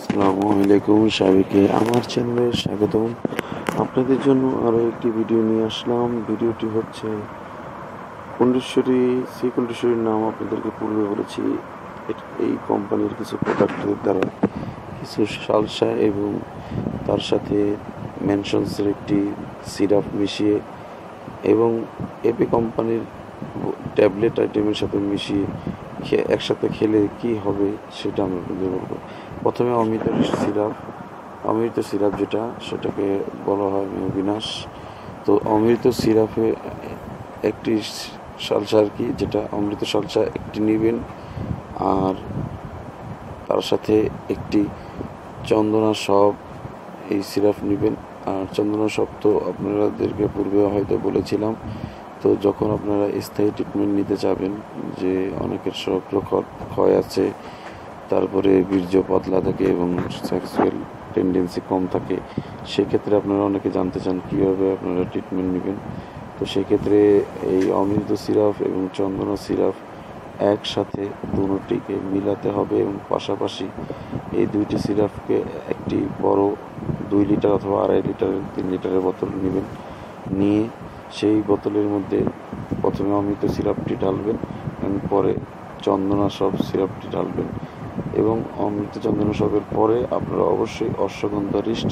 আসসালামু আলাইকুম, সবাইকে আমার চ্যানেলে স্বাগতম। আপনাদের জন্য আরও একটি ভিডিও নিয়ে আসলাম। ভিডিওটি হচ্ছে কুণ্ডেশ্বরী, সেই কুণ্ডেশ্বরীর নাম আপনাদেরকে পূর্বে বলেছি। এই কোম্পানির কিছু প্রোডাক্টের দ্বারা কিছু সালসা এবং তার সাথে মেনশনসের একটি সিরাপ মিশিয়ে এবং এপি কোম্পানির ট্যাবলেট আইটেমের সাথে মিশিয়ে একসাথে খেলে কি হবে সেটা আমি আপনাদের বলবো। প্রথমে অমৃত সিরাপ যেটা, সেটাকে বলা হয় মেহবিনাস। তো অমৃত সিরাপে একটি সালসা আর কি, যেটা অমৃত সালসা একটি নেবেন, আর তার সাথে একটি চন্দনা সব এই সিরাপ নেবেন। আর চন্দনা সব তো আপনাদেরকে পূর্বে হয়তো বলেছিলাম। তো যখন আপনারা স্থায়ী ট্রিটমেন্ট নিতে চাবেন, যে অনেকের শুক্র ক্ষয় আছে, তারপরে বীর্য পাতলা থাকে এবং সেক্সুয়াল টেন্ডেন্সি কম থাকে, সেক্ষেত্রে আপনারা অনেকে জানতে চান কীভাবে আপনারা ট্রিটমেন্ট নেবেন। তো সেক্ষেত্রে এই অমৃত সিরাপ এবং চন্দনা সিরাপ একসাথে দুটিকে মিলাতে হবে এবং পাশাপাশি এই দুইটি সিরাপকে একটি বড় 2 লিটার অথবা 2.5 লিটার 3 লিটারের বোতল নেবেন। নিয়ে সেই বোতলের মধ্যে প্রথমে অমৃত সিরাপটি ঢালবেন এবং পরে চন্দনা সব সিরাপটি ঢালবেন। এবং অমৃত চন্দনা সবের পরে আপনারা অবশ্যই অশ্বগন্ধা রিস্ট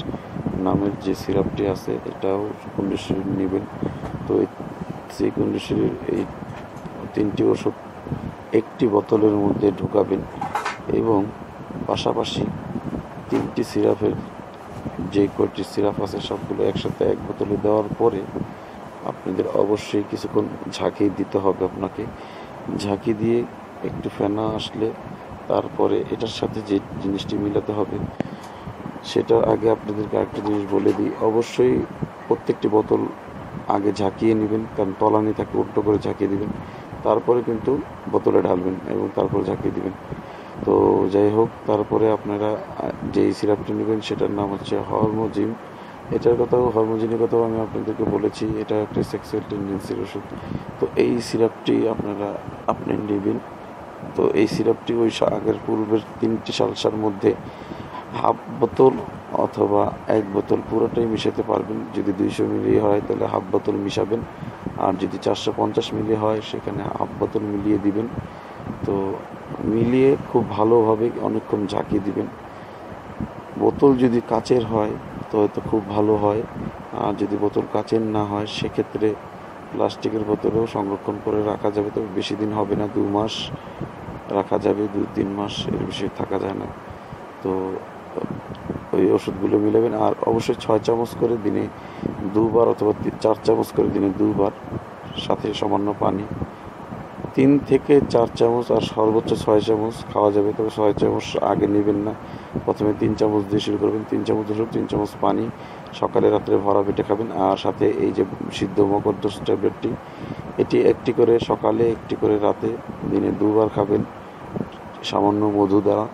নামের যে সিরাপটি আছে, এটাও কুণ্ডেশ্বরীর নেবেন। তো সেই কুণ্ডেশ্বরীর এই 3টি ওষুধ একটি বোতলের মধ্যে ঢোকাবেন এবং পাশাপাশি 3টি সিরাপের যে কয়টি সিরাপ আছে সবগুলো একসাথে এক বোতলে দেওয়ার পরে আপনাদের অবশ্যই কিছুক্ষণ ঝাঁকি দিতে হবে। আপনাকে ঝাঁকি দিয়ে একটু ফেনা আসলে তারপরে এটার সাথে যে জিনিসটি মিলাতে হবে, সেটা আগে আপনাদেরকে আরেকটা জিনিস বলে দিই। অবশ্যই প্রত্যেকটি বোতল আগে ঝাঁকিয়ে নেবেন, কারণ তলানি থাকে, উল্টো করে ঝাঁকিয়ে দিবেন, তারপরে কিন্তু বোতলে ঢালবেন এবং তারপরে ঝাঁকিয়ে দিবেন। তো যাই হোক, তারপরে আপনারা যেই সিরাপটি নেবেন সেটার নাম হচ্ছে হরমোজিন। হরমোজিনের কথাও আমি আপনাদেরকে বলেছি, এটা একটা সেক্সুয়াল টেন্ডেন্সির ওষুধ। তো এই সিরাপটি আপনি নেবেন। তো এই সিরাপটি ওই আগের পূর্বের 3টি সালসার মধ্যে হাফ বোতল অথবা 1 বোতল পুরোটাই মিশাতে পারবেন। যদি 200 মিলি হয় তাহলে হাফ বোতল মিশাবেন, আর যদি 450 মিলি হয় সেখানে হাফ বোতল মিলিয়ে দিবেন। তো মিলিয়ে খুব ভালোভাবে অনেকক্ষণ ঝাঁকিয়ে দিবেন। বোতল যদি কাচের হয় তো হয়তো খুব ভালো হয়, আর যদি বোতল কাচের না হয় সেক্ষেত্রে প্লাস্টিকের বোতলেও সংরক্ষণ করে রাখা যাবে। তবে বেশি দিন হবে না, 2 মাস রাখা যাবে, 2-3 মাস, এর বেশি থাকা যায় না। তো ওই ওষুধগুলো মিলাবেন। আর অবশ্যই 6 চামচ করে দিনে 2 বার অথবা 4 চামচ করে দিনে 2 বার, সাথে সামান্য পানি। 3 থেকে 4 চামচ আর সর্বোচ্চ 6 চামচ খাওয়া যাবে। তবে 6 চামচ আগে নেবেন না, প্রথমে 3 চামচ দিয়ে শুরু করবেন। 3 চামচ ওষুধ, 3 চামচ পানি, সকালে রাত্রে ভরা পেটে খাবেন। আর সাথে এই যে সিদ্ধ মগজদোষ ট্যাবলেটটি, এটি একটি করে সকালে, একটি করে রাতে, দিনে 2 বার খাবেন সামান্য মধু দ্বারা।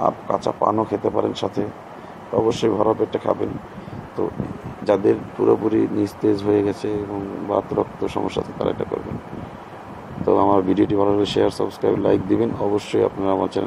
আর কাঁচা পানও খেতে পারেন সাথে, অবশ্যই ভরা পেটে খাবেন। তো যাদের পুরোপুরি নিস্তেজ হয়ে গেছে এবং বাত রক্ত সমস্যা আছে তারা এটা করবেন। তো আমার ভিডিওটি ভালো লাগলে শেয়ার, সাবস্ক্রাইব, লাইক দিবেন। অবশ্যই আপনারা আমার চ্যানেল